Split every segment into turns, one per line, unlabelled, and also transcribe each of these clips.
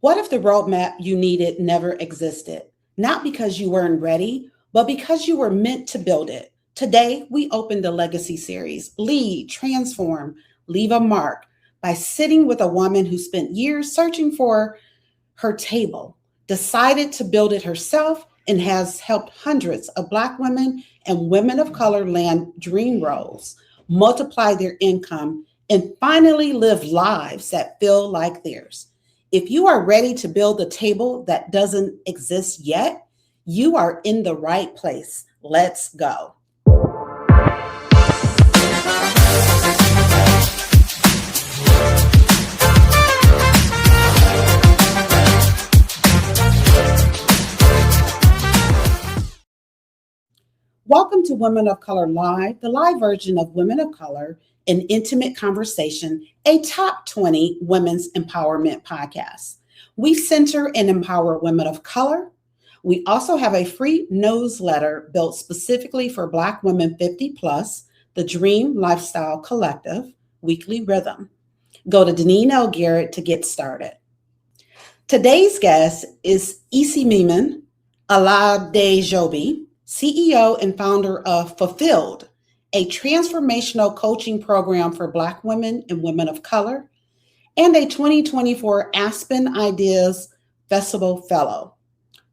What if the roadmap you needed never existed? Not because you weren't ready, but because you were meant to build it. Today, we open the Legacy series Lead, Transform, Leave a Mark by sitting with a woman who spent years searching for her table, decided to build it herself, and has helped hundreds of Black women and women of color land dream roles, multiply their income, and finally live lives that feel like theirs. If you are ready to build a table that doesn't exist yet, you are in the right place. Let's go. Welcome to Women of Color Live, the live version of Women of Color, an intimate conversation, a top 20 women's empowerment podcast. We center and empower women of color. We also have a free newsletter built specifically for Black women 50 plus, the Dream Lifestyle Collective, Weekly Rhythm. Go to Deneen L. Garrett to get started. Today's guest is Isimemen Aladejobi, CEO and founder of Fulfilled, a transformational coaching program for Black women and women of color, and a 2024 Aspen Ideas Festival Fellow.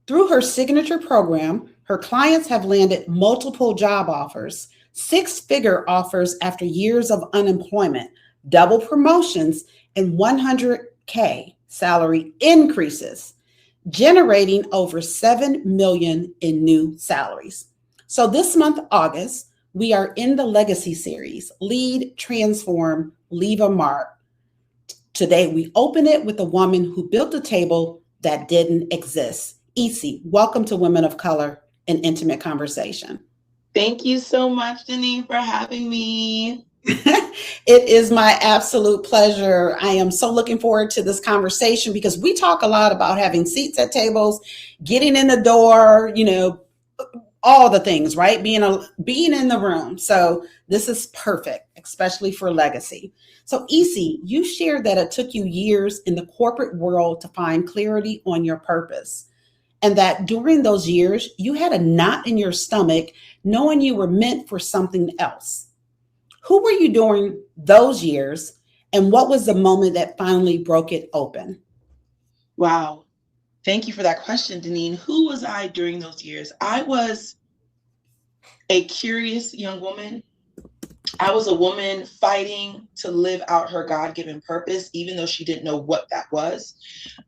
Through her signature program, her clients have landed multiple job offers, six-figure offers after years of unemployment, double promotions, and 100K salary increases, generating over $7 million in new salaries. So this month, August, we are in the Legacy series, Lead, Transform, Leave a Mark. Today, we open it with a woman who built a table that didn't exist. Isi, welcome to Women of Color, an intimate conversation.
Thank you so much, Denise, for having me.
It is my absolute pleasure. I am so looking forward to this conversation because we talk a lot about having seats at tables, getting in the door, all the things, right? Being in the room. So this is perfect, especially for legacy. So Isi, you shared that it took you years in the corporate world to find clarity on your purpose. And that during those years, you had a knot in your stomach knowing you were meant for something else. Who were you during those years? And what was the moment that finally broke it open?
Wow. Thank you for that question, Deneen. Who was I during those years? I was a curious young woman. I was a woman fighting to live out her God-given purpose, even though she didn't know what that was.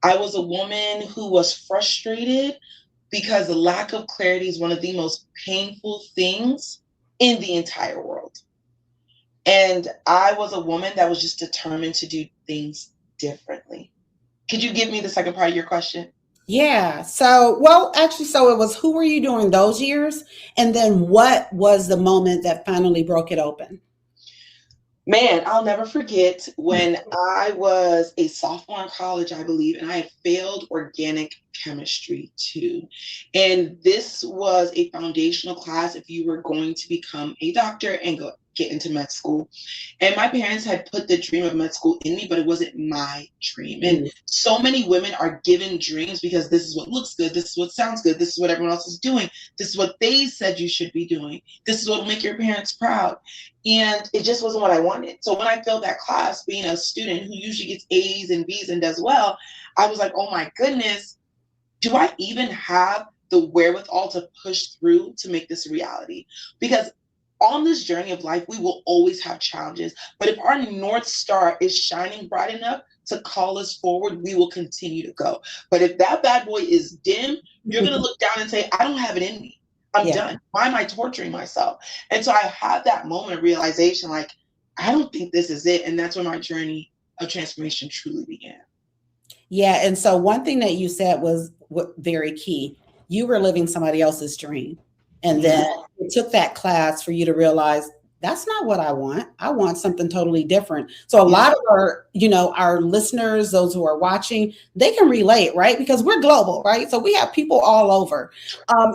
I was a woman who was frustrated because the lack of clarity is one of the most painful things in the entire world. And I was a woman that was just determined to do things differently. Could you give me the second part of your question?
Yeah. So it was who were you during those years? And then what was the moment that finally broke it open?
Man, I'll never forget when I was a sophomore in college, I believe, and I had failed organic chemistry too. And this was a foundational class if you were going to become a doctor and get into med school. And my parents had put the dream of med school in me, but it wasn't my dream. And so many women are given dreams because this is what looks good, this is what sounds good, this is what everyone else is doing, this is what they said you should be doing, this is what will make your parents proud. And it just wasn't what I wanted. So when I failed that class, being a student who usually gets A's and B's and does well, I was like, oh my goodness, do I even have the wherewithal to push through to make this a reality? Because on this journey of life, we will always have challenges. But if our North Star is shining bright enough to call us forward, we will continue to go. But if that bad boy is dim, you're going to look down and say, I don't have it in me. I'm done. Why am I torturing myself? And so I had that moment of realization, like, I don't think this is it. And that's when my journey of transformation truly began.
Yeah. And so one thing that you said was very key. You were living somebody else's dream. And then it took that class for you to realize that's not what I want. I want something totally different. So a lot of our listeners, those who are watching, they can relate, right? Because we're global, right? So we have people all over.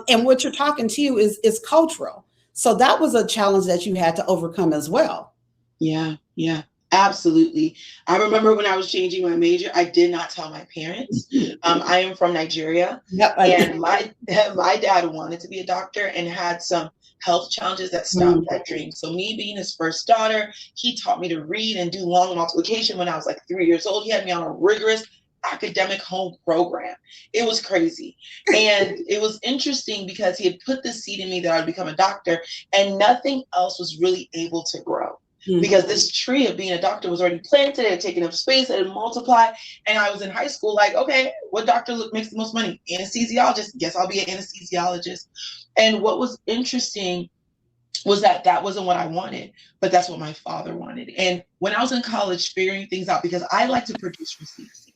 And what you're talking to you is cultural. So that was a challenge that you had to overcome as well.
Yeah. Absolutely. I remember when I was changing my major, I did not tell my parents. I am from Nigeria,
Yep.
and my my dad wanted to be a doctor and had some health challenges that stopped that dream. So me being his first daughter, he taught me to read and do long multiplication when I was like 3 years old. He had me on a rigorous academic home program. It was crazy. And it was interesting because he had put the seed in me that I would become a doctor, and nothing else was really able to grow because this tree of being a doctor was already planted, it had taken up space, it had multiplied. And I was in high school, like, okay, what doctor makes the most money? Anesthesiologist. Guess I'll be an anesthesiologist. And what was interesting was that that wasn't what I wanted, but that's what my father wanted. And when I was in college, figuring things out, because I like to produce receipts,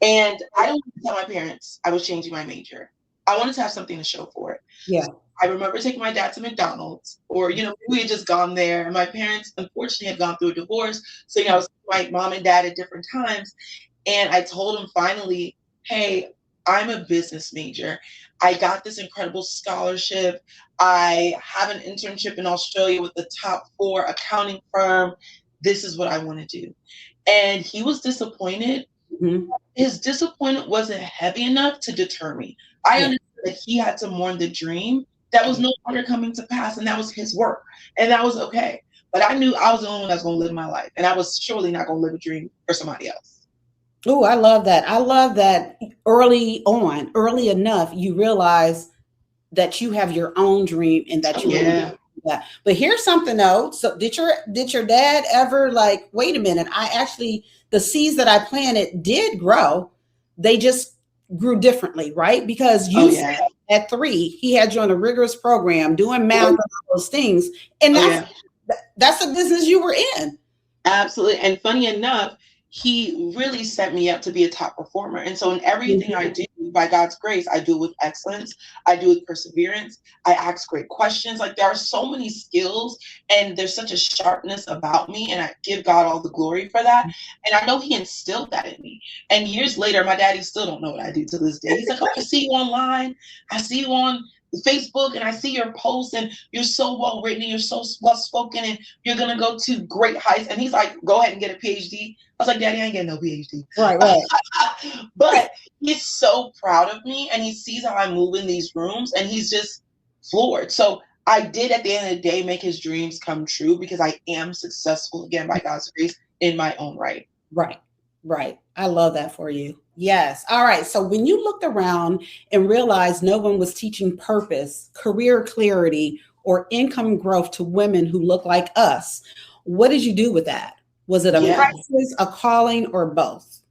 and I don't want to tell my parents I was changing my major. I wanted to have something to show for it.
Yeah.
I remember taking my dad to McDonald's, or, we had just gone there. And my parents, unfortunately, had gone through a divorce. So, I was with my mom and dad at different times. And I told them finally, hey, I'm a business major. I got this incredible scholarship. I have an internship in Australia with the top 4 accounting firm. This is what I want to do. And he was disappointed.
Mm-hmm.
His disappointment wasn't heavy enough to deter me. I understood that he had to mourn the dream that was no longer coming to pass, and that was his work, and that was okay. But I knew I was the only one that was going to live my life, and I was surely not going to live a dream for somebody else.
Oh, I love that. I love that early on, early enough, you realize that you have your own dream and that you want to do that. But here's something though. So did your dad ever like, wait a minute, the seeds that I planted did grow. They just grew differently, right? Because you said at 3, he had you on a rigorous program doing math and all those things. And that's the business you were in.
Absolutely. And funny enough, he really set me up to be a top performer. And so in everything I do, by God's grace, I do it with excellence. I do it with perseverance. I ask great questions. Like, there are so many skills, and there's such a sharpness about me, and I give God all the glory for that. And I know he instilled that in me. And years later, my daddy still don't know what I do to this day. He's like, oh, I see you online. I see you on Facebook, and I see your posts, and you're so well written, and you're so well spoken, and you're gonna go to great heights. And he's like, go ahead and get a PhD. I was like, Daddy, I ain't getting no PhD.
Right.
But he's so proud of me, and he sees how I move in these rooms, and he's just floored. So I did, at the end of the day, make his dreams come true, because I am successful, again, by God's grace, in my own right.
Right. I love that for you. Yes. All right. So when you looked around and realized no one was teaching purpose, career clarity, or income growth to women who look like us, what did you do with that? Was it a practice, a calling, or both?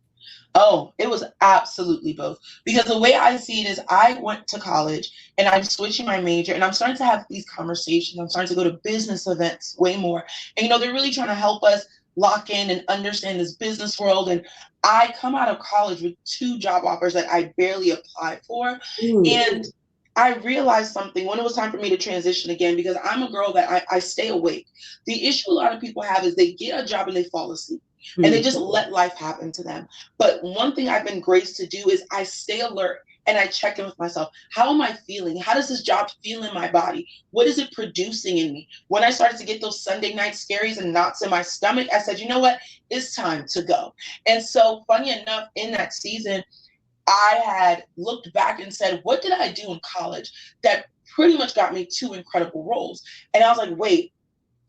Oh, it was absolutely both. Because the way I see it is, I went to college and I'm switching my major, and I'm starting to have these conversations. I'm starting to go to business events way more. And, they're really trying to help us lock in and understand this business world. And I come out of college with 2 job offers that I barely applied for. And I realized something when it was time for me to transition again, because I'm a girl that I stay awake. The issue a lot of people have is they get a job and they fall asleep. And they just let life happen to them. But one thing I've been graced to do is I stay alert and I check in with myself. How am I feeling? How does this job feel in my body? What is it producing in me? When I started to get those Sunday night scaries and knots in my stomach, I said, you know what? It's time to go. And so, funny enough, in that season, I had looked back and said, what did I do in college that pretty much got me 2 incredible roles? And I was like, wait,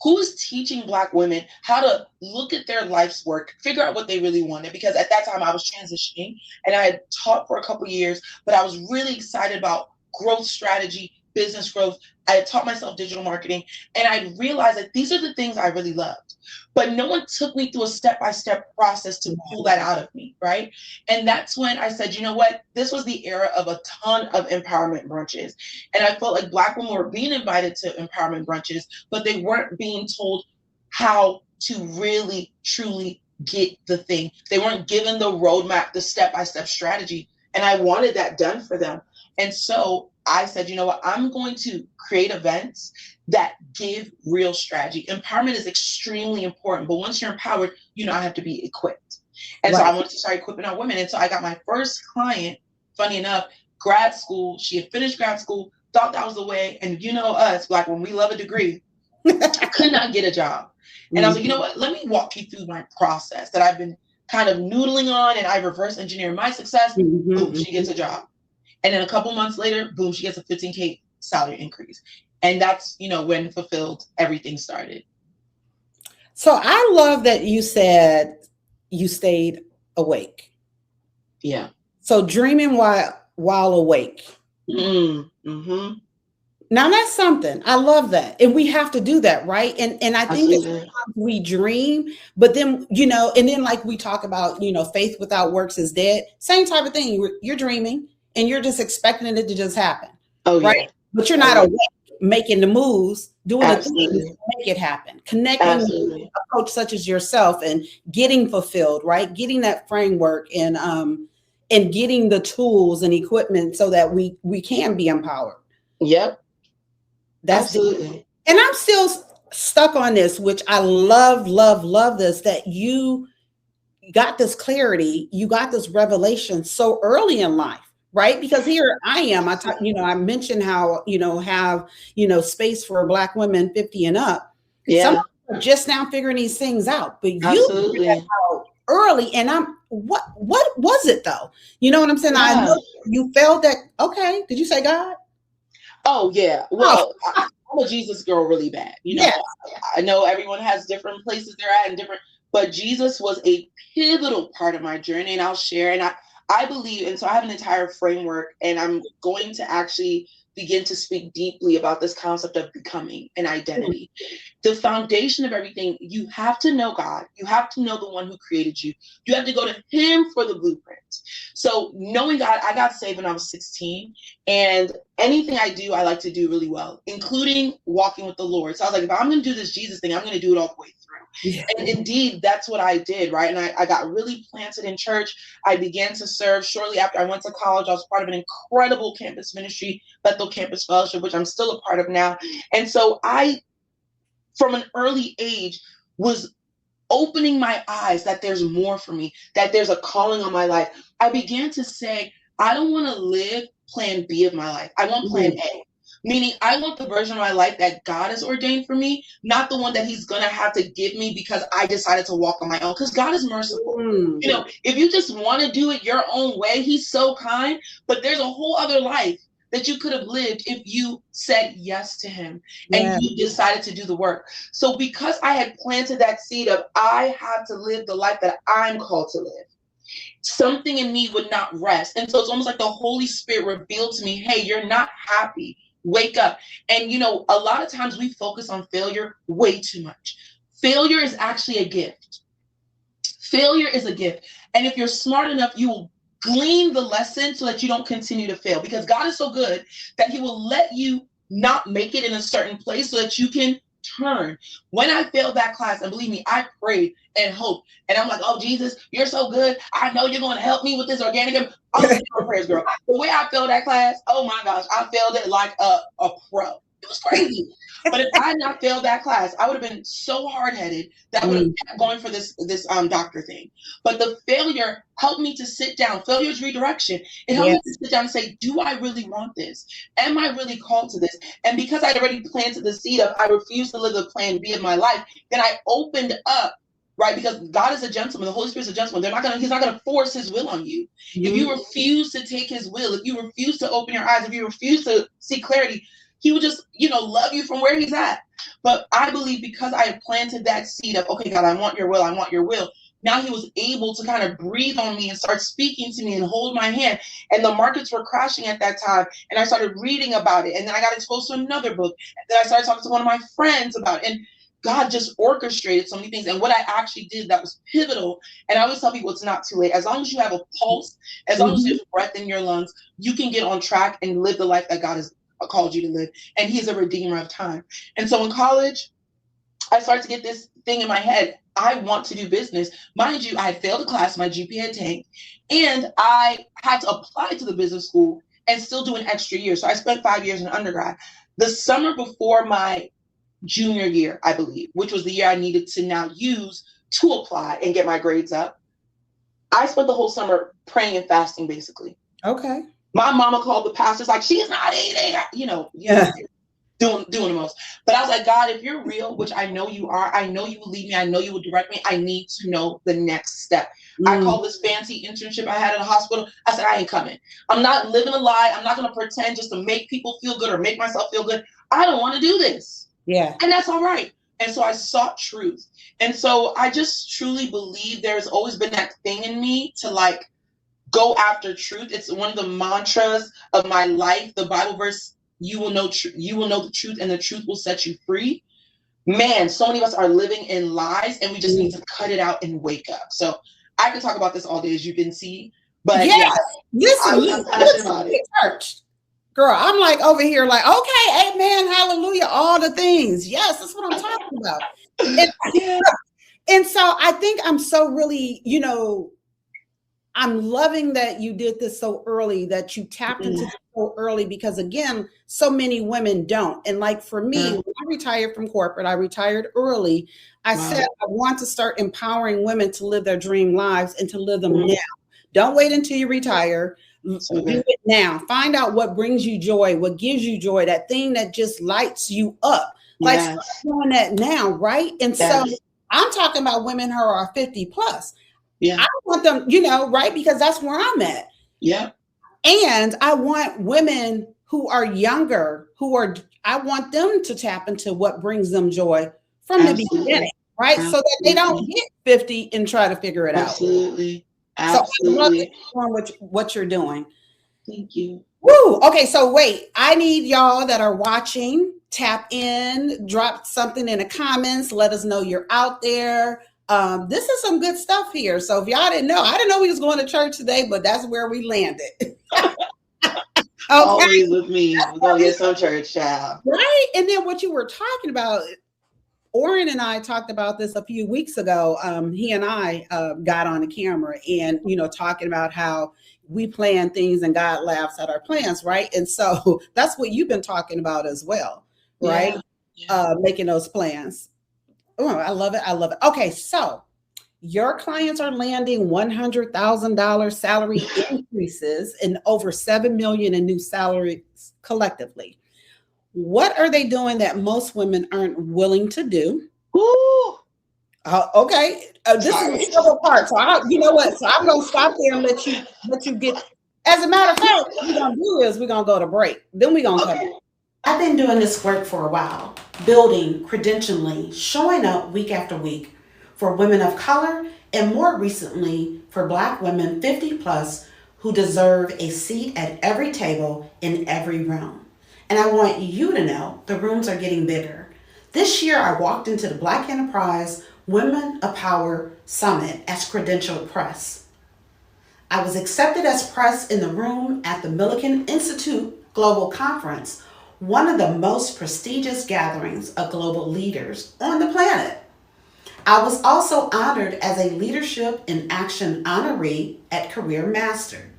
who's teaching Black women how to look at their life's work, figure out what they really wanted? Because at that time I was transitioning, and I had taught for a couple years, but I was really excited about growth strategy, business growth. I had taught myself digital marketing, and I realized that these are the things I really loved. But no one took me through a step-by-step process to pull that out of me, right? And that's when I said, you know what? This was the era of a ton of empowerment brunches. And I felt like Black women were being invited to empowerment brunches, but they weren't being told how to really, truly get the thing. They weren't given the roadmap, the step-by-step strategy. And I wanted that done for them. And so I said, you know what? I'm going to create events that give real strategy. Empowerment is extremely important, but once you're empowered, I have to be equipped. And so I wanted to start equipping our women. And so I got my first client, funny enough, grad school. She had finished grad school, thought that was the way. And us, Black women, we love a degree. I could not get a job. And I was like, you know what? Let me walk you through my process that I've been kind of noodling on, and I reverse engineer my success. Boom, she gets a job. And then a couple months later, boom, she gets a 15K salary increase. And that's, when Fulfilled everything started.
So I love that you said you stayed awake.
Yeah.
So dreaming while awake.
Mm-hmm.
Now that's something. I love that. And we have to do that, right? And I think that we dream, but then, and then like we talk about, faith without works is dead. Same type of thing. You're dreaming and you're just expecting it to just happen.
Oh,
right?
Yeah.
But you're not awake, making the moves, doing the things to make it happen, connecting with a coach such as yourself and getting fulfilled, right? Getting that framework and getting the tools and equipment so that we can be empowered.
Yep.
That's absolutely. And I'm still stuck on this, which I love this, that you got this clarity, you got this revelation so early in life, right? Because here I am, I mentioned how, have, space for Black women 50 and up.
Yeah.
Some are just now figuring these things out, but you figured that out early. And what was it though? You know what I'm saying? Yeah. I know you felt that. Okay. Did you say God?
Oh, yeah. Well, I'm a Jesus girl really bad. I know everyone has different places they're at and but Jesus was a pivotal part of my journey, and I'll share. And I believe, and so I have an entire framework, and I'm going to actually begin to speak deeply about this concept of becoming an identity. The foundation of everything, you have to know God. You have to know the one who created you. You have to go to him for the blueprint. So knowing God, I got saved when I was 16, and anything I do, I like to do really well, including walking with the Lord. So I was like, if I'm going to do this Jesus thing, I'm going to do it all the way through. Yeah. And indeed, that's what I did, right? And I got really planted in church. I began to serve. Shortly after I went to college, I was part of an incredible campus ministry, Bethel Campus Fellowship, which I'm still a part of now. And so I, from an early age, was opening my eyes that there's more for me, that there's a calling on my life. I began to say, I don't want to live plan B of my life. I want plan A. Meaning I want the version of my life that God has ordained for me, not the one that he's going to have to give me because I decided to walk on my own. Because God is merciful. If you just want to do it your own way, he's so kind. But there's a whole other life that you could have lived if you said yes to him and you decided to do the work. So because I had planted that seed of I have to live the life that I'm called to live, something in me would not rest. And so it's almost like the Holy Spirit revealed to me, hey, you're not happy. Wake up. And, a lot of times we focus on failure way too much. Failure is actually a gift. Failure is a gift. And if you're smart enough, you will glean the lesson so that you don't continue to fail, because God is so good that he will let you not make it in a certain place so that you can turn. When I failed that class, and believe me, I prayed and hoped, and I'm like, oh, Jesus, you're so good. I know you're going to help me with this organic. I'm your prayers, girl. The way I failed that class, oh my gosh, I failed it like a pro. It was crazy. But if I had not failed that class, I would have been so hard-headed that I would have kept going for this doctor thing. But the failure helped me to sit down. Failure is redirection. It helped me to sit down and say, do I really want this? Am I really called to this? And because I'd already planted the seed of I refuse to live the plan B of my life, then I opened up, right? Because God is a gentleman. The Holy Spirit is a gentleman. He's not going to force his will on you. If you refuse to take his will, if you refuse to open your eyes, if you refuse to see clarity, he will just, love you from where he's at. But I believe because I had planted that seed of, okay, God, I want your will. I want your will. Now he was able to kind of breathe on me and start speaking to me and hold my hand. And the markets were crashing at that time. And I started reading about it. And then I got exposed to another book. And then I started talking to one of my friends about it. And God just orchestrated so many things. And what I actually did that was pivotal. And I always tell people it's not too late. As long as you have a pulse, as long as there's breath in your lungs, you can get on track and live the life that God has called you to live. And he's a redeemer of time. And so in college, I started to get this thing in my head. I want to do business. Mind you, I had failed a class, my GPA had tanked, and I had to apply to the business school and still do an extra year. So I spent 5 years in undergrad. The summer before my junior year, I believe, which was the year I needed to now use to apply and get my grades up, I spent the whole summer praying and fasting, basically.
Okay.
My mama called the pastors like, she's not eating, doing the most. But I was like, God, if you're real, which I know you are, I know you will lead me, I know you will direct me, I need to know the next step. I called this fancy internship I had in a hospital. I said, I ain't coming. I'm not living a lie. I'm not going to pretend just to make people feel good or make myself feel good. I don't want to do this.
Yeah.
And that's all right. And so I sought truth. And so I just truly believe there's always been that thing in me to like go after truth. It's one of the mantras of my life. The Bible verse, you will know the truth and the truth will set you free. Man, so many of us are living in lies and we just need to cut it out and wake up. So I could talk about this all day, as you can see. But
yes, listen,
I'm passionate about it.
Church. Girl, I'm like over here like, okay, amen, hallelujah, all the things. Yes, that's what I'm talking about. And so I think I'm so really, I'm loving that you did this so early, that you tapped into this so early, because again, so many women don't. And like for me, when I retired from corporate, I retired early. I said, I want to start empowering women to live their dream lives and to live them now. Don't wait until you retire. Do it now. Find out what brings you joy, what gives you joy, that thing that just lights you up. Like start doing that now, right? And so I'm talking about women who are 50 plus. Yeah. I want them, right? Because that's where I'm at.
Yeah.
And I want women who are younger, I want them to tap into what brings them joy from the beginning, right? So that they don't get 50 and try to figure it out.
Absolutely.
So I love what you're doing.
Thank you.
Woo. Okay. So wait, I need y'all that are watching, tap in, drop something in the comments. Let us know you're out there. This is some good stuff here. So if y'all didn't know, I didn't know we was going to church today, but that's where we landed.
Okay. Always with me. We're going to get some church, child.
Right. And then what you were talking about, Oren and I talked about this a few weeks ago. He and I got on the camera and, talking about how we plan things and God laughs at our plans, right? And so that's what you've been talking about as well, right? Yeah. Making those plans. Oh, I love it. I love it. Okay, so your clients are landing $100,000 salary increases and over $7 million in new salaries collectively. What are they doing that most women aren't willing to do?
Ooh.
Okay, this is a several part. So you know what? So I'm gonna stop there and let you get. As a matter of fact, what we're gonna do is we're gonna go to break. Then we're gonna come back. I've been doing this work for a while, building, credentialing, showing up week after week for women of color, and more recently for Black women 50 plus who deserve a seat at every table in every room. And I want you to know the rooms are getting bigger. This year, I walked into the Black Enterprise Women of Power Summit as credentialed press. I was accepted as press in the room at the Millikan Institute Global Conference, one of the most prestigious gatherings of global leaders on the planet. I was also honored as a Leadership in Action honoree at Career Master.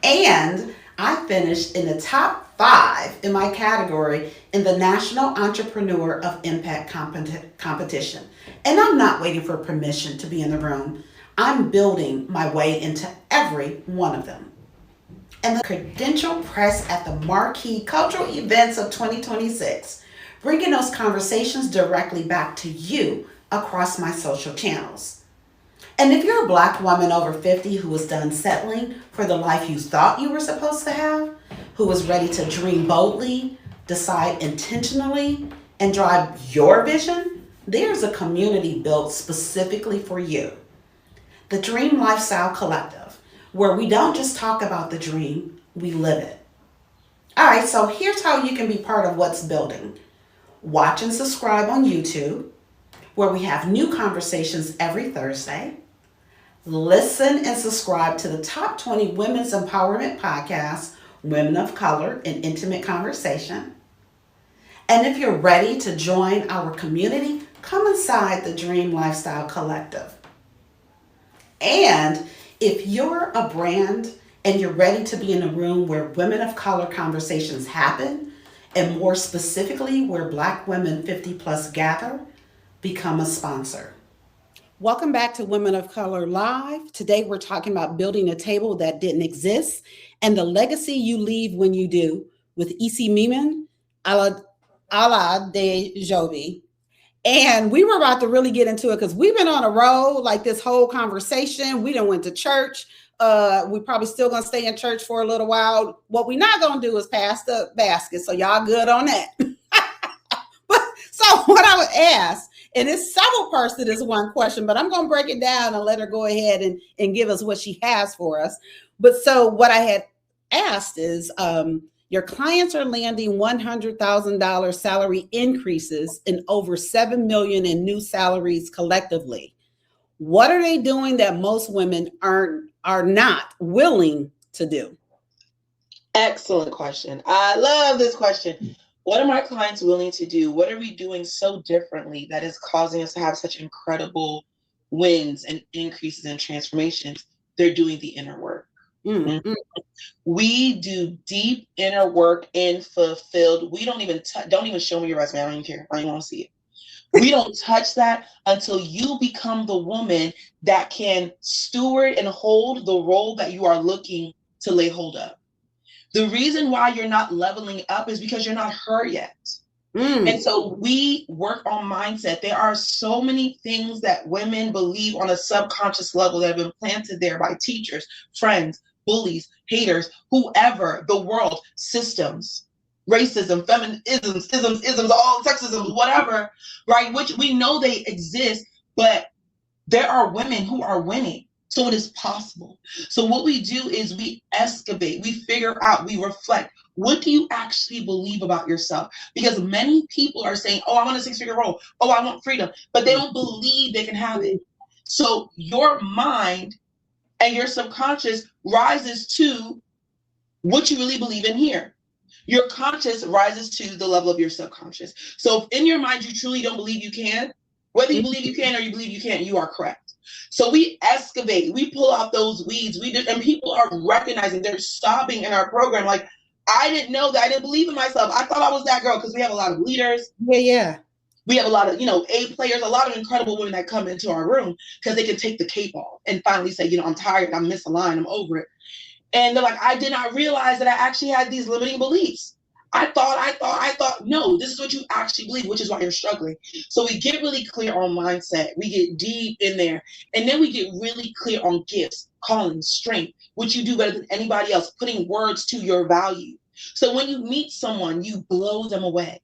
And I finished in the top 5 in my category in the National Entrepreneur of Impact competition. And I'm not waiting for permission to be in the room. I'm building my way into every one of them. And the credential press at the marquee cultural events of 2026, bringing those conversations directly back to you across my social channels. And if you're a Black woman over 50 who is done settling for the life you thought you were supposed to have, who is ready to dream boldly, decide intentionally, and drive your vision, there's a community built specifically for you. The Dream Lifestyle Collective, where we don't just talk about the dream, we live it. All right, so here's how you can be part of what's building. Watch and subscribe on YouTube, where we have new conversations every Thursday. Listen and subscribe to the top 20 women's empowerment podcasts, Women of Color in Intimate Conversation. And if you're ready to join our community, come inside the Dream Lifestyle Collective. And if you're a brand and you're ready to be in a room where women of color conversations happen, and more specifically where Black women 50 plus gather, become a sponsor. Welcome back to Women of Color Live. Today we're talking about building a table that didn't exist and the legacy you leave when you do with Isimemen Aladejobi. And we were about to really get into it because we've been on a roll, like this whole conversation. We done went to church. We probably still gonna stay in church for a little while. What we not gonna do is pass the basket. So y'all good on that. But so what I would ask, and it's several parts to this one question, but I'm gonna break it down and let her go ahead and give us what she has for us. But so what I had asked is, your clients are landing $100,000 salary increases and over 7 million in new salaries collectively. What are they doing that most women are not willing to do?
Excellent question. I love this question. What are my clients willing to do? What are we doing so differently that is causing us to have such incredible wins and increases and transformations? They're doing the inner work. Mm-hmm. We do deep inner work and fulfilled. We don't even show me your resume. I don't even care. I don't even want to see it. We don't touch that until you become the woman that can steward and hold the role that you are looking to lay hold of. The reason why you're not leveling up is because you're not her yet. And so we work on mindset. There are so many things that women believe on a subconscious level that have been planted there by teachers, friends, bullies, haters, whoever, the world, systems, racism, feminisms, isms, all sexism, whatever, right? Which we know they exist, but there are women who are winning. So it is possible. So what we do is we excavate, we figure out, we reflect. What do you actually believe about yourself? Because many people are saying, oh, I want a 6-figure role. Oh, I want freedom. But they don't believe they can have it. So your mind and your subconscious rises to what you really believe in here. Your conscious rises to the level of your subconscious. So if in your mind you truly don't believe you can, whether you believe you can or you believe you can't, you are correct. So we excavate, we pull out those weeds, and people are recognizing, they're stopping in our program. Like, I didn't know that. I didn't believe in myself. I thought I was that girl, because we have a lot of leaders.
Yeah.
We have a lot of, A players, a lot of incredible women that come into our room because they can take the cape off and finally say, I'm tired, I'm misaligned, I'm over it. And they're like, I did not realize that I actually had these limiting beliefs. I thought, no, this is what you actually believe, which is why you're struggling. So we get really clear on mindset. We get deep in there. And then we get really clear on gifts, calling, strength, which you do better than anybody else, putting words to your value. So when you meet someone, you blow them away.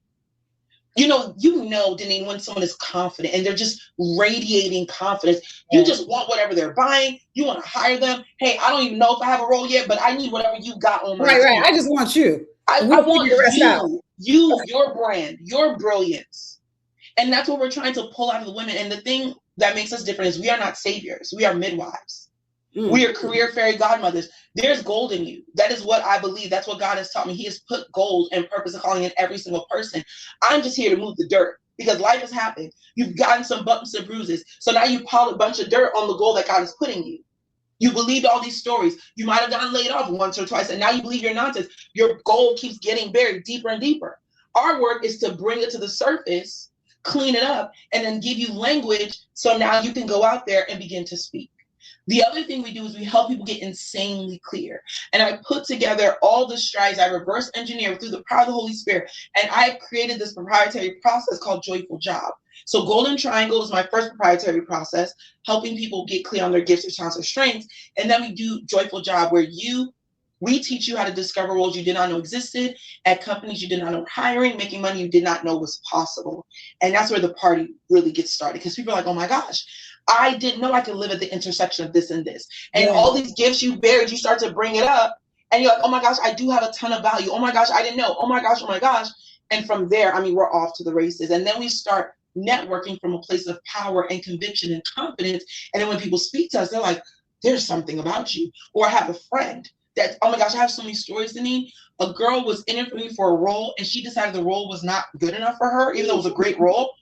Deneen, when someone is confident and they're just radiating confidence, you just want whatever they're buying. You want to hire them. Hey, I don't even know if I have a role yet, but I need whatever you got on my team.
Right. I just want you.
I want you, your brand, your brilliance. And that's what we're trying to pull out of the women. And the thing that makes us different is we are not saviors. We are midwives. We are career fairy godmothers. There's gold in you. That is what I believe. That's what God has taught me. He has put gold and purpose and calling in every single person. I'm just here to move the dirt because life has happened. You've gotten some bumps and bruises. So now you pile a bunch of dirt on the gold that God is putting you. You believed all these stories. You might have gotten laid off once or twice, and now you believe your nonsense. Your gold keeps getting buried deeper and deeper. Our work is to bring it to the surface, clean it up, and then give you language so now you can go out there and begin to speak. The other thing we do is we help people get insanely clear. And I put together all the strides. I reverse engineer through the power of the Holy Spirit. And I've created this proprietary process called Joyful Job. So Golden Triangle is my first proprietary process, helping people get clear on their gifts, their talents, their strengths. And then we do Joyful Job, where we teach you how to discover roles you did not know existed at companies you did not know were hiring, making money you did not know was possible. And that's where the party really gets started, because people are like, oh my gosh, I didn't know I could live at the intersection of this and this. And all these gifts you buried, you start to bring it up. And you're like, oh my gosh, I do have a ton of value. Oh my gosh, I didn't know. Oh my gosh. And from there, we're off to the races. And then we start networking from a place of power and conviction and confidence. And then when people speak to us, they're like, there's something about you. Or I have a friend that, oh my gosh, I have so many stories, Deneen. A girl was interviewing for a role and she decided the role was not good enough for her, even though it was a great role.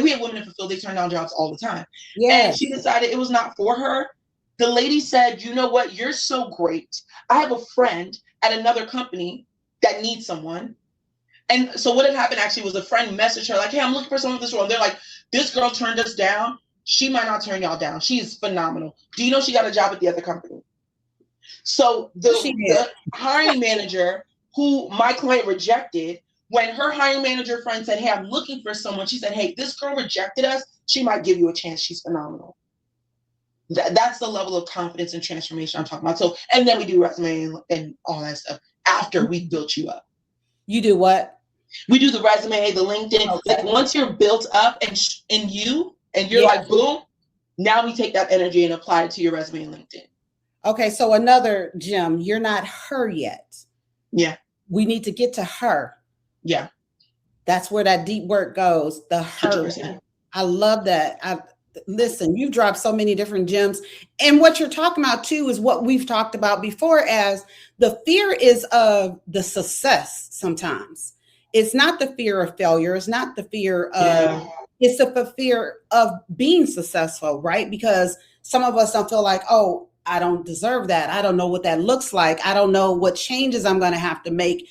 We have women in fulfill, they turn down jobs all the time. And she decided it was not for her. The lady said, you know what? You're so great. I have a friend at another company that needs someone. And so what had happened actually was a friend messaged her like, hey, I'm looking for someone in this role. And they're like, this girl turned us down. She might not turn y'all down. She is phenomenal. Do you know she got a job at the other company? So the hiring manager who my client rejected when her hiring manager friend said, hey, I'm looking for someone, she said, hey, this girl rejected us. She might give you a chance. She's phenomenal. That's the level of confidence and transformation I'm talking about. So, and then we do resume and all that stuff after we built you up.
You do what?
We do the resume, the LinkedIn.
Okay.
Like once you're built up and you're like, boom, now we take that energy and apply it to your resume and LinkedIn.
Okay, so another gem, you're not her yet.
Yeah.
We need to get to her.
Yeah.
That's where that deep work goes, the her.
100%.
I love that. Listen, you've dropped so many different gems. And what you're talking about too is what we've talked about before, as the fear is of the success sometimes. It's not the fear of failure. It's not the fear of, it's the fear of being successful, right? Because some of us don't feel like, oh, I don't deserve that. I don't know what that looks like. I don't know what changes I'm going to have to make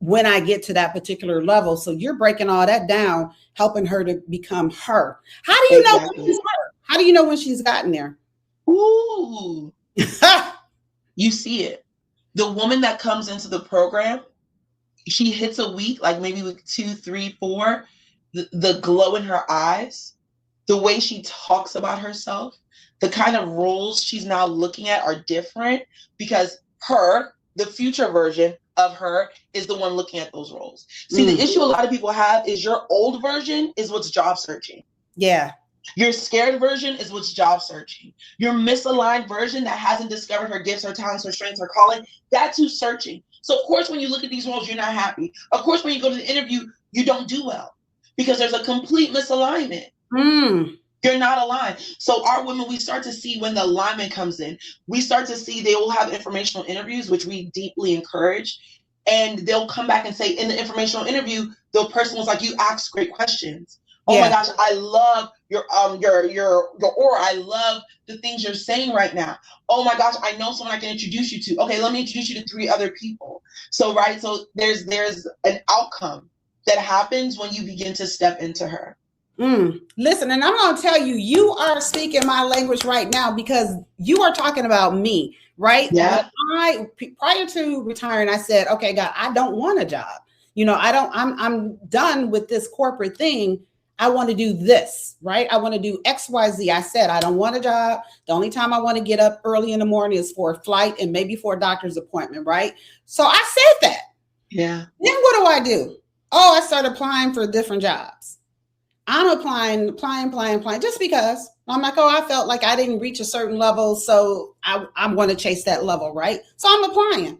when I get to that particular level. So you're breaking all that down, helping her to become her. How do you know when she's her? How do you know when she's gotten there?
Ooh. You see it. The woman that comes into the program, she hits a week, like maybe week 2, 3, 4, the glow in her eyes, the way she talks about herself, the kind of roles she's now looking at are different because the future version of her is the one looking at those roles. See, the issue a lot of people have is your old version is what's job searching.
Yeah.
Your scared version is what's job searching. Your misaligned version that hasn't discovered her gifts, her talents, her strengths, her calling, that's who's searching. So of course, when you look at these roles, you're not happy. Of course, when you go to the interview, you don't do well because there's a complete misalignment. You're not aligned. So our women, we start to see when the alignment comes in, we start to see they will have informational interviews, which we deeply encourage. And they'll come back and say in the informational interview, the person was like, you asked great questions. Oh my gosh, I love your aura. I love the things you're saying right now. Oh my gosh, I know someone I can introduce you to. Okay, let me introduce you to 3 other people. So, right. So there's an outcome that happens when you begin to step into her.
Listen, and I'm going to tell you, you are speaking my language right now because you are talking about me, right?
Yeah.
Prior to retiring, I said, okay, God, I don't want a job. You know, I'm done with this corporate thing. I want to do this, right? I want to do X, Y, Z. I said, I don't want a job. The only time I want to get up early in the morning is for a flight and maybe for a doctor's appointment, right? So I said that.
Yeah.
Then what do? Oh, I started applying for different jobs. I'm applying just because I'm like, oh, I felt like I didn't reach a certain level. So I'm going to chase that level, right? So I'm applying,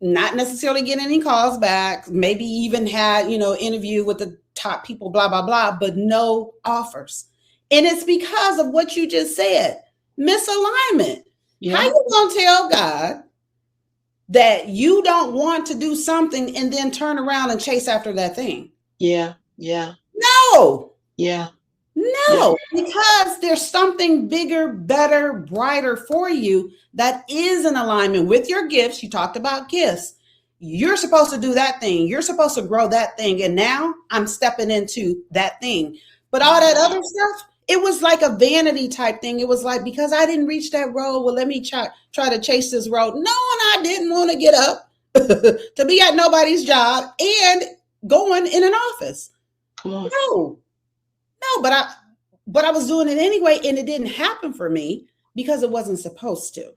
not necessarily getting any calls back, maybe even had, interview with the top people, blah, blah, blah, but no offers. And it's because of what you just said, misalignment. Yeah. How you going to tell God that you don't want to do something and then turn around and chase after that thing?
Yeah. Yeah.
No.
Yeah.
No, because there's something bigger, better, brighter for you that is in alignment with your gifts. You talked about gifts. You're supposed to do that thing. You're supposed to grow that thing. And now I'm stepping into that thing. But all that other stuff, it was like a vanity type thing. It was like, because I didn't reach that road, well, let me try to chase this road. No, and I didn't want to get up to be at nobody's job and going in an office.
Come on.
No, but I was doing it anyway, and it didn't happen for me because it wasn't supposed to.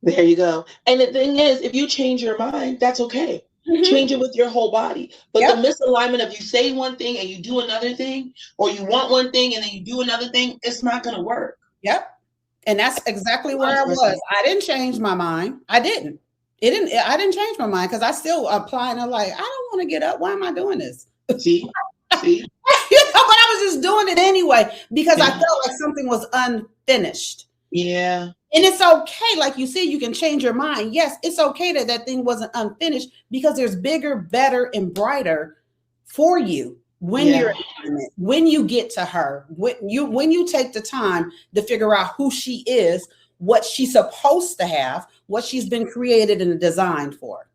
There you go. And the thing is, if you change your mind, that's okay. Change it with your whole body. But the misalignment of you say one thing and you do another thing, or you want one thing and then you do another thing, it's not going to work.
Yep. And that's exactly where I was. I didn't change my mind. I didn't change my mind because I still apply and I'm like, I don't want to get up. Why am I doing this?
See?
But I was just doing it anyway because I felt like something was unfinished.
Yeah.
And it's okay. Like you said, you can change your mind. Yes, it's okay that thing wasn't unfinished because there's bigger, better, and brighter for you when you're in it, when you get to her, when you take the time to figure out who she is, what she's supposed to have, what she's been created and designed for.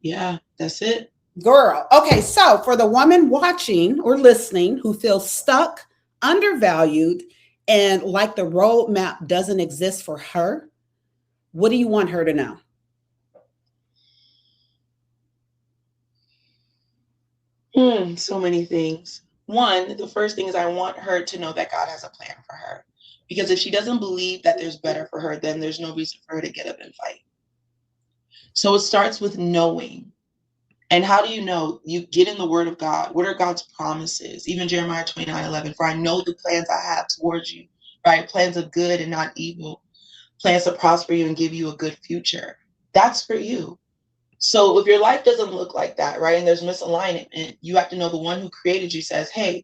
Yeah, that's it.
Girl. Okay, so for the woman watching or listening who feels stuck, undervalued, and like the roadmap doesn't exist for her, what do you want her to know?
So many things. One, the first thing is I want her to know that God has a plan for her. Because if she doesn't believe that there's better for her, then there's no reason for her to get up and fight. So it starts with knowing. And how do you know? You get in the word of God. What are God's promises? Even Jeremiah 29:11, for I know the plans I have towards you, right? Plans of good and not evil, plans to prosper you and give you a good future. That's for you. So if your life doesn't look like that, right, and there's misalignment, you have to know the one who created you says, hey,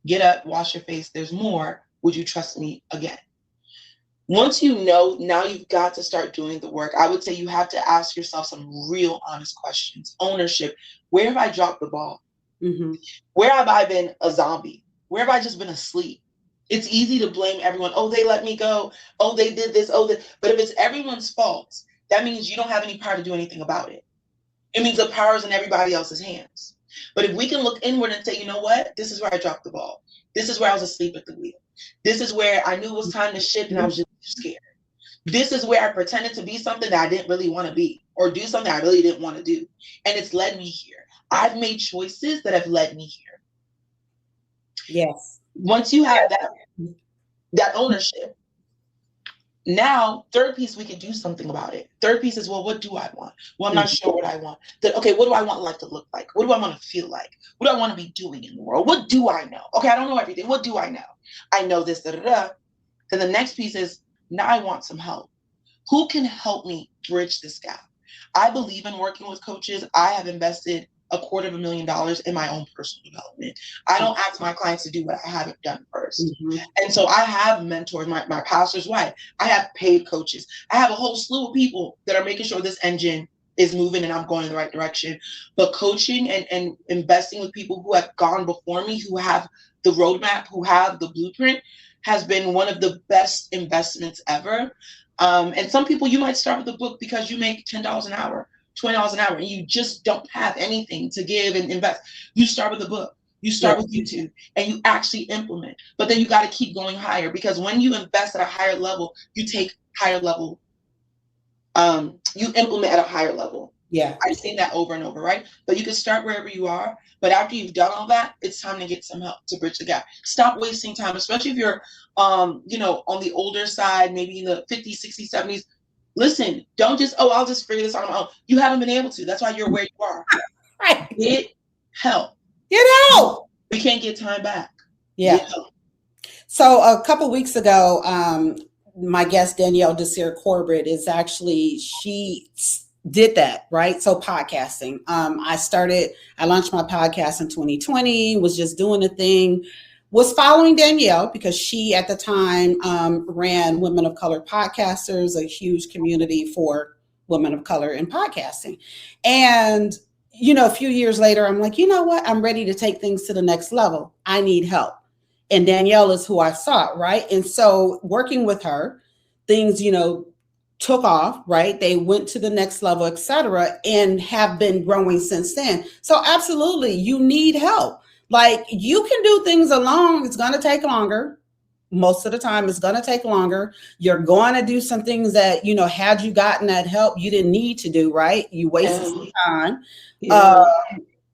get up, wash your face. There's more. Would you trust me again? Once you know, now you've got to start doing the work. I would say you have to ask yourself some real honest questions. Ownership. Where have I dropped the ball?
Mm-hmm.
Where have I been a zombie? Where have I just been asleep? It's easy to blame everyone. Oh, they let me go. Oh, they did this. Oh, but if it's everyone's fault, that means you don't have any power to do anything about it. It means the power is in everybody else's hands. But if we can look inward and say, you know what? This is where I dropped the ball. This is where I was asleep at the wheel. This is where I knew it was time to shift and I was just scared. This is where I pretended to be something that I didn't really want to be or do something I really didn't want to do. And it's led me here. I've made choices that have led me here.
Yes.
Once you have that ownership, now, third piece, we can do something about it. Third piece is, well, what do I want? Well, I'm not sure what I want. Okay, what do I want life to look like? What do I want to feel like? What do I want to be doing in the world? What do I know? Okay, I don't know everything. What do I know? I know this, da, da, da. Then the next piece is, now I want some help. Who can help me bridge this gap? I believe in working with coaches. I have invested $250,000 in my own personal development. I don't ask my clients to do what I haven't done first. Mm-hmm. And so I have mentors, my pastor's wife. I have paid coaches. I have a whole slew of people that are making sure this engine is moving and I'm going in the right direction. But coaching and investing with people who have gone before me, who have the roadmap, who have the blueprint, has been one of the best investments ever. And some people, you might start with a book because you make $10 an hour. $20 an hour, and you just don't have anything to give and invest. You start with a book, you start with YouTube, and you actually implement. But then you got to keep going higher, because when you invest at a higher level, you take higher level. You implement at a higher level.
Yeah,
I've seen that over and over, right? But you can start wherever you are. But after you've done all that, it's time to get some help to bridge the gap. Stop wasting time, especially if you're, on the older side, maybe in the 50s, 60s, 70s. Listen, don't just, I'll just figure this out on my own. You haven't been able to. That's why you're where you are.
Right.
Get help.
Get help.
We can't get time back.
Yeah. So a couple of weeks ago, my guest Danielle Desir Corbett is actually, she did that, right? So podcasting. I launched my podcast in 2020, was just doing the thing. Was following Danielle because she at the time ran Women of Color Podcasters, a huge community for women of color in podcasting. And, a few years later, I'm like, you know what? I'm ready to take things to the next level. I need help. And Danielle is who I sought, right? And so working with her, things, took off, right? They went to the next level, et cetera, and have been growing since then. So absolutely, you need help. Like, you can do things alone. It's going to take longer. Most of the time, it's going to take longer. You're going to do some things that, had you gotten that help, you didn't need to do, right? You wasted some time. Yeah.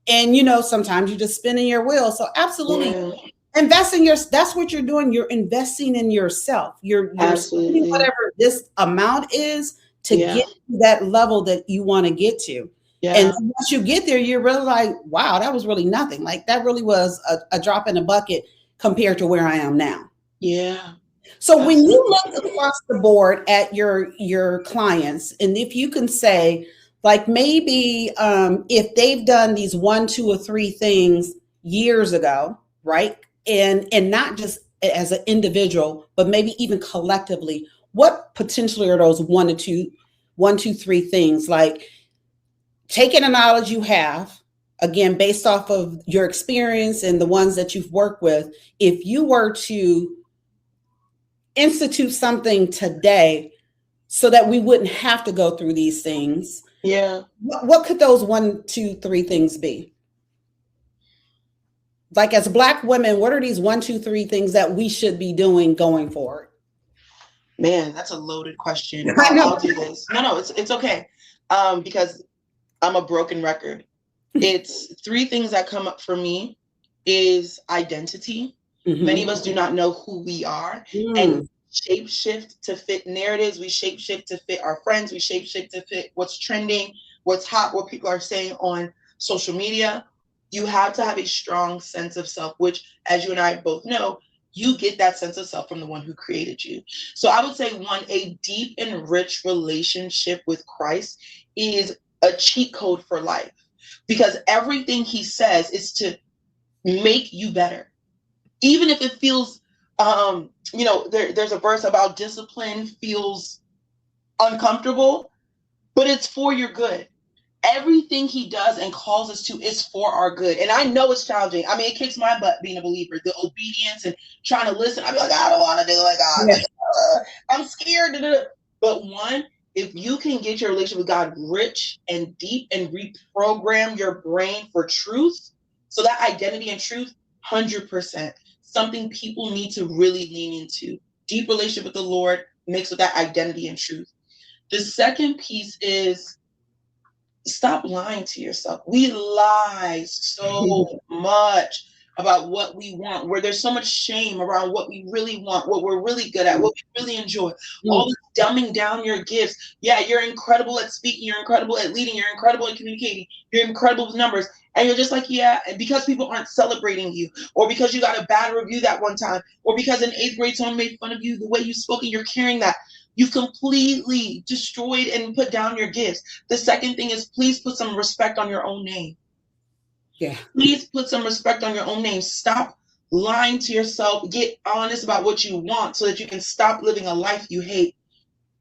And, sometimes you're just spinning your wheels. So absolutely, invest in that's what you're doing. You're investing in yourself. You're spending whatever this amount is to get to that level that you want to get to. Yeah. And once you get there, you're really like, wow, that was really nothing. Like, that really was a drop in the bucket compared to where I am now.
Yeah.
So when you look across the board at your clients, and if you can say, like, maybe if they've done these 1, 2, or 3 things years ago, right? And not just as an individual, but maybe even collectively, what potentially are those 1, 2, 3 things? Like, taking the knowledge you have, again, based off of your experience and the ones that you've worked with, if you were to institute something today so that we wouldn't have to go through these things, what could those 1, 2, 3 things be? Like, as Black women, what are these 1, 2, 3 things that we should be doing going forward?
Man, that's a loaded question. I'll do this. No, it's okay. Because I'm a broken record. It's three things that come up for me is identity. Many of us do not know who we are, and shape shift to fit narratives. We shape shift to fit our friends. We shape shift to fit what's trending, what's hot, what people are saying on social media. You have to have a strong sense of self, which, as you and I both know, you get that sense of self from the one who created you. So I would say, one, a deep and rich relationship with Christ is a cheat code for life, because everything he says is to make you better. Even if it feels, there's a verse about discipline feels uncomfortable, but it's for your good. Everything he does and calls us to is for our good. And I know it's challenging. I mean, it kicks my butt being a believer, the obedience and trying to listen. I'd be like, I don't want to do it, God. Yeah. Like, I'm scared. But one, if you can get your relationship with God rich and deep and reprogram your brain for truth, so that identity and truth, 100%, something people need to really lean into. Deep relationship with the Lord mixed with that identity and truth. The second piece is stop lying to yourself. We lie so much about what we want, where there's so much shame around what we really want, what we're really good at, what we really enjoy. All this dumbing down your gifts. Yeah, you're incredible at speaking, you're incredible at leading, you're incredible at communicating, you're incredible with numbers. And you're just like, yeah, because people aren't celebrating you, or because you got a bad review that one time, or because in 8th grade someone made fun of you, the way you spoke, and you're carrying that. You've completely destroyed and put down your gifts. The second thing is, please put some respect on your own name. Yeah. Please put some respect on your own name. Stop lying to yourself. Get honest about what you want so that you can stop living a life you hate.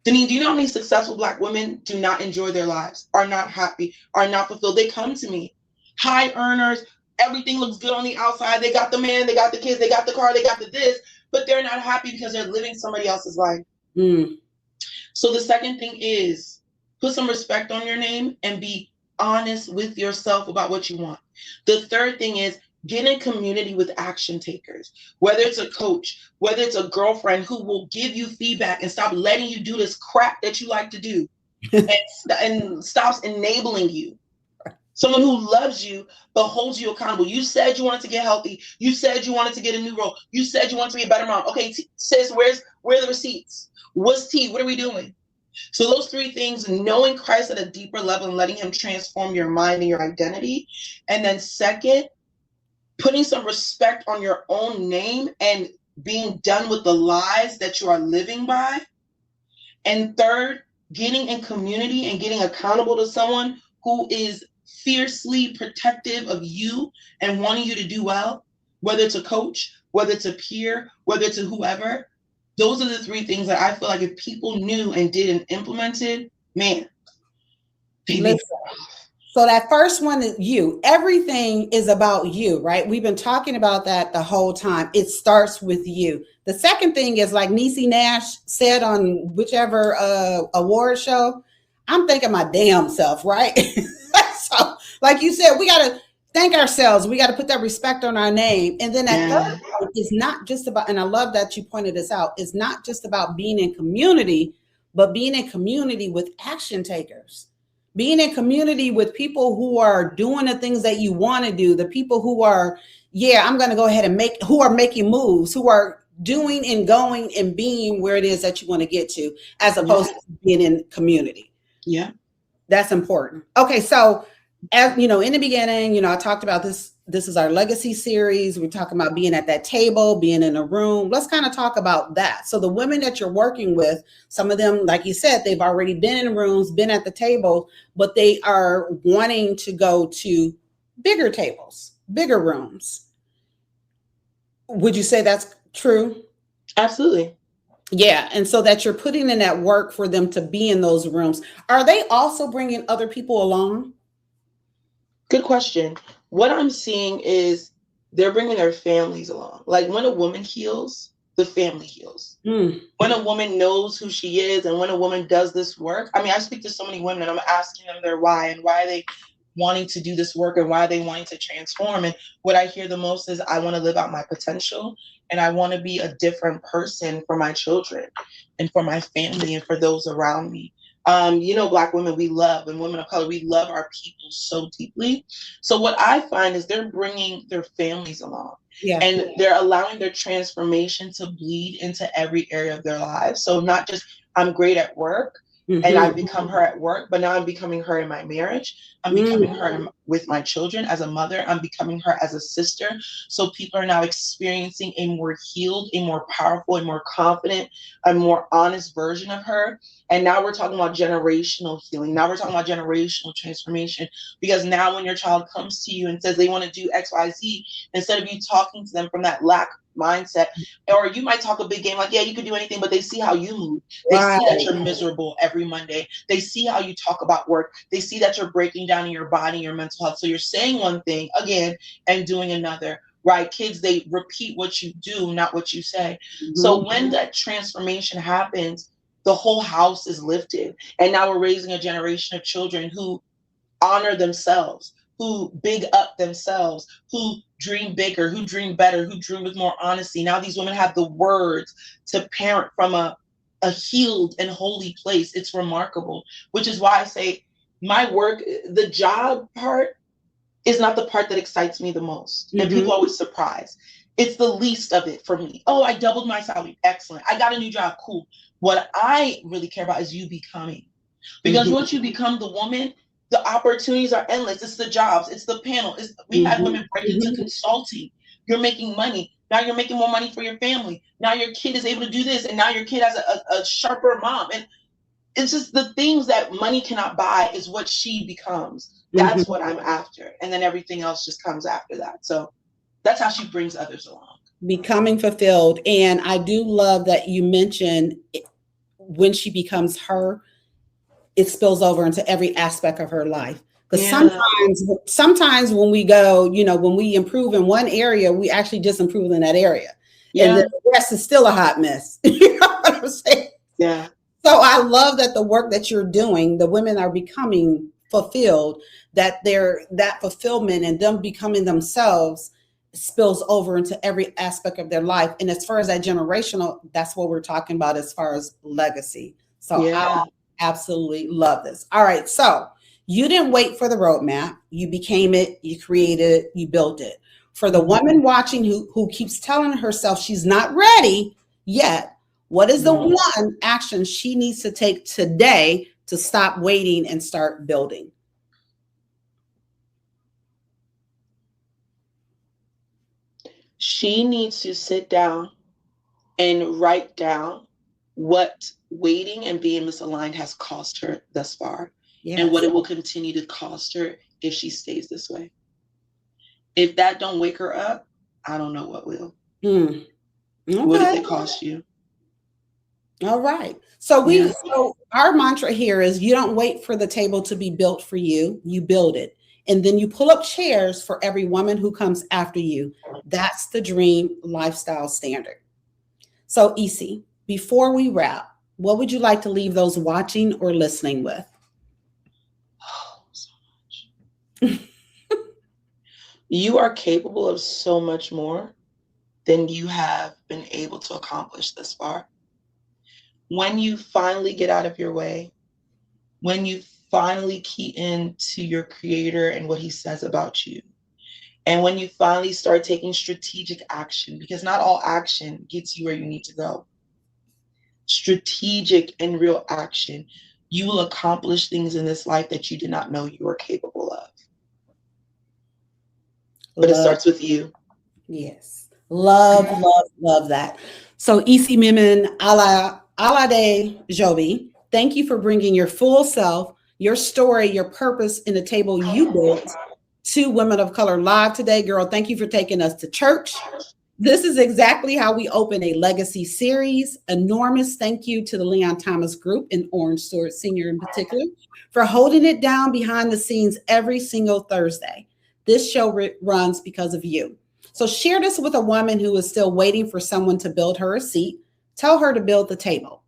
Denise, do you know how many successful Black women do not enjoy their lives, are not happy, are not fulfilled? They come to me. High earners, everything looks good on the outside. They got the man, they got the kids, they got the car, they got the this, but they're not happy because they're living somebody else's life. So the second thing is, put some respect on your name and be honest with yourself about what you want. The third thing is, get in community with action takers, whether it's a coach, whether it's a girlfriend who will give you feedback and stop letting you do this crap that you like to do and stops enabling you. Someone who loves you but holds you accountable. You said you wanted to get healthy. You said you wanted to get a new role. You said you wanted to be a better mom. Okay, sis, where are the receipts? What's tea? What are we doing? So those three things: knowing Christ at a deeper level and letting him transform your mind and your identity. And then second, putting some respect on your own name and being done with the lies that you are living by. And third, getting in community and getting accountable to someone who is fiercely protective of you and wanting you to do well, whether it's a coach, whether it's a peer, whether it's a whoever. Those are the three things that I feel like if people knew and did and implemented, man,
listen. So that first one is you. Everything is about you, right? We've been talking about that the whole time. It starts with you. The second thing is, like Niecy Nash said on whichever award show, I'm thinking my damn self, right? So, like you said, we got to thank ourselves. We got to put that respect on our name. And then that third point is not just about, and I love that you pointed this out, it's not just about being in community, but being in community with action takers. Being in community with people who are doing the things that you want to do, the people who are, I'm going to go ahead and who are making moves, who are doing and going and being where it is that you want to get to, as opposed to being in community. Yeah. That's important. Okay. So, as you know, in the beginning, I talked about this. This is our legacy series. We're talking about being at that table, being in a room. Let's kind of talk about that. So the women that you're working with, some of them, like you said, they've already been in rooms, been at the table, but they are wanting to go to bigger tables, bigger rooms. Would you say that's true?
Absolutely.
Yeah. And so that you're putting in that work for them to be in those rooms. Are they also bringing other people along?
Good question. What I'm seeing is they're bringing their families along. Like, when a woman heals, the family heals. When a woman knows who she is and when a woman does this work, I mean, I speak to so many women and I'm asking them their why and why are they wanting to do this work and why are they wanting to transform. And what I hear the most is, I want to live out my potential and I want to be a different person for my children and for my family and for those around me. Black women, we love, and women of color, we love our people so deeply. So what I find is they're bringing their families along.
Yeah.
And they're allowing their transformation to bleed into every area of their lives. So not just I'm great at work, and I've become her at work, but now I'm becoming her in my marriage. I'm becoming her with my children as a mother. I'm becoming her as a sister. So people are now experiencing a more healed, a more powerful, a more confident, a more honest version of her. And now we're talking about generational healing. Now we're talking about generational transformation, because now when your child comes to you and says they want to do X, Y, Z, instead of you talking to them from that lack mindset, or you might talk a big game like, yeah, you could do anything, but they see how you move. They see that you're miserable every Monday. They see how you talk about work. They see that you're breaking down in your body, your mental health. So you're saying one thing again and doing another, right? Kids, they repeat what you do, not what you say. So when that transformation happens, the whole house is lifted. And now we're raising a generation of children who honor themselves, who big up themselves, who dream bigger, who dream better, who dream with more honesty. Now these women have the words to parent from a healed and holy place. It's remarkable, which is why I say my work, the job part, is not the part that excites me the most. And people are always surprised. It's the least of it for me. Oh, I doubled my salary. Excellent. I got a new job. Cool. What I really care about is you becoming. Because once you become the woman, the opportunities are endless. It's the jobs. It's the panel. We had women break into consulting. You're making money. Now you're making more money for your family. Now your kid is able to do this. And now your kid has a sharper mom. And it's just the things that money cannot buy is what she becomes. That's what I'm after. And then everything else just comes after that. So that's how she brings others along.
Becoming fulfilled. And I do love that you mentioned when she becomes her, it spills over into every aspect of her life. Because sometimes when we go, when we improve in one area, we actually just improve in that area. And then the rest is still a hot mess. You know what I'm saying?
Yeah.
So I love that the work that you're doing, the women are becoming fulfilled, that that fulfillment and them becoming themselves spills over into every aspect of their life. And as far as that generational, that's what we're talking about as far as legacy. So I absolutely love this. All right. So you didn't wait for the roadmap. You became it, you created it, you built it. For the woman watching who keeps telling herself she's not ready yet, what is the one action she needs to take today to stop waiting and start building?
She needs to sit down and write down what waiting and being misaligned has cost her thus far, and what it will continue to cost her if she stays this way. If that don't wake her up, I don't know what will. Okay. What does it cost you?
All right. So so our mantra here is you don't wait for the table to be built for you, you build it. And then you pull up chairs for every woman who comes after you. That's the dream lifestyle standard. So Isi, before we wrap, what would you like to leave those watching or listening with?
Oh, so much. You are capable of so much more than you have been able to accomplish this far. When you finally get out of your way, when you finally key into your creator and what he says about you, and when you finally start taking strategic action, because not all action gets you where you need to go. Strategic and real action, you will accomplish things in this life that you did not know you were capable of. But it starts with you.
Yes. Love that. So Isimemen Aladejobi, thank you for bringing your full self, your story, your purpose in the table you built to Women of Color Live today. Girl, thank you for taking us to church. This is exactly how we open a legacy series. Enormous thank you to the Leon Thomas Group and Orange Sword Senior in particular for holding it down behind the scenes every single Thursday. This show runs because of you. So share this with a woman who is still waiting for someone to build her a seat. Tell her to build the table.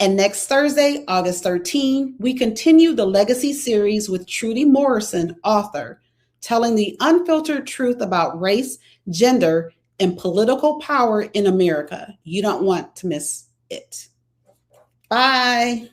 And next Thursday, August 13, we continue the legacy series with Trudy Morrison, author, telling the unfiltered truth about race, gender, and political power in America. You don't want to miss it. Bye.